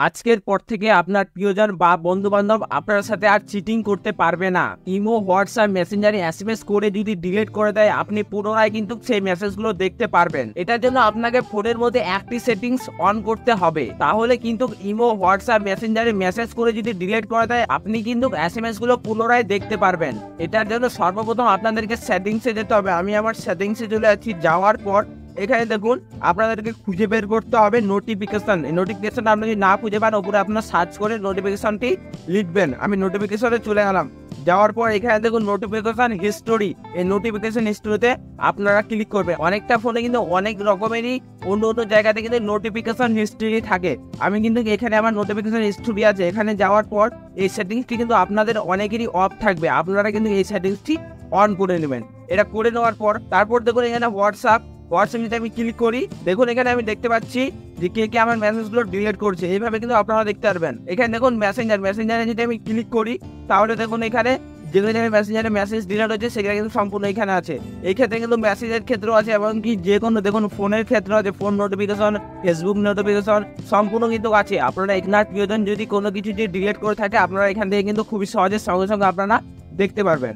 আজকের পর থেকে আপনার প্রিয়জন বা বন্ধু বান্ধব আপনার সাথে আর চিটিং করতে পারবে না। ইমো, হোয়াটসঅ্যাপ, মেসেঞ্জারে এসএমএস করে যদি ডিলিট করে দেয়, আপনি পুনরায় কিন্তু সেই মেসেজগুলো দেখতে পারবেন। এটার জন্য আপনাকে ফোনের মধ্যে একটি সেটিংস অন করতে হবে, তাহলে কিন্তু ইমো, হোয়াটসঅ্যাপ, মেসেঞ্জারে মেসেজ করে যদি ডিলিট করে দেয়, আপনি কিন্তু এসএমএস গুলো পুনরায় দেখতে পারবেন। এটার জন্য সর্বপ্রথম আপনাদেরকে সেটিংসে যেতে হবে। আমি আমার সেটিংসে চলে যাচ্ছি। যাওয়ার পর এখানে দেখুন আপনাদেরকে খুঁজে বের করতে হবে নোটিফিকেশন। এই নোটিফিকেশন আপনি যদি না খুঁজে পান, উপরে আপনার সার্চ করে নোটিফিকেশনটি লিখবেন। আমি নোটিফিকেশনে চলে গেলাম। যাওয়ার পর এখানে দেখুন নোটিফিকেশন হিস্টোরি। এই নোটিফিকেশন হিস্টোরিতে আপনারা ক্লিক করবেন। অনেকটা ফোনে কিন্তু অনেক রকমেরই অন্য অন্য জায়গাতে কিন্তু নোটিফিকেশন হিস্টোরি থাকে। আমি কিন্তু এখানে আমার নোটিফিকেশন হিস্টোরি আছে। এখানে যাওয়ার পর এই সেটিংসটি কিন্তু আপনাদের অনেকেরই অফ থাকবে। আপনারা কিন্তু এই সেটিংসটি অন করে নেবেন। এটা করে নেওয়ার পর তারপর দেখুন এখানে হোয়াটসঅ্যাপ যদি আমি ক্লিক করি, দেখুন এখানে আমি দেখতে পাচ্ছি যে কে কে আমার মেসেজগুলো ডিলিট করছে। এইভাবে কিন্তু আপনারা দেখতে পারবেন। এখানে দেখুন মেসেঞ্জারে যদি আমি ক্লিক করি, তাহলে দেখুন এখানে যেখানে আমি মেসেঞ্জারে মেসেজ ডিলিট হচ্ছে সেখানে কিন্তু সম্পূর্ণ এখানে আছে। এই ক্ষেত্রে কিন্তু মেসেজের ক্ষেত্রেও আছে, এবং কি যে কোনো দেখুন ফোনের ক্ষেত্রে আছে, ফোন নোটিফিকেশন, ফেসবুক নোটিফিকেশন সম্পূর্ণ কিন্তু আছে। আপনারা আপনার প্রিয়জন যদি কোনো কিছু ডিলিট করে থাকে, আপনারা এখান থেকে কিন্তু খুবই সহজে সঙ্গে সঙ্গে আপনারা দেখতে পারবেন।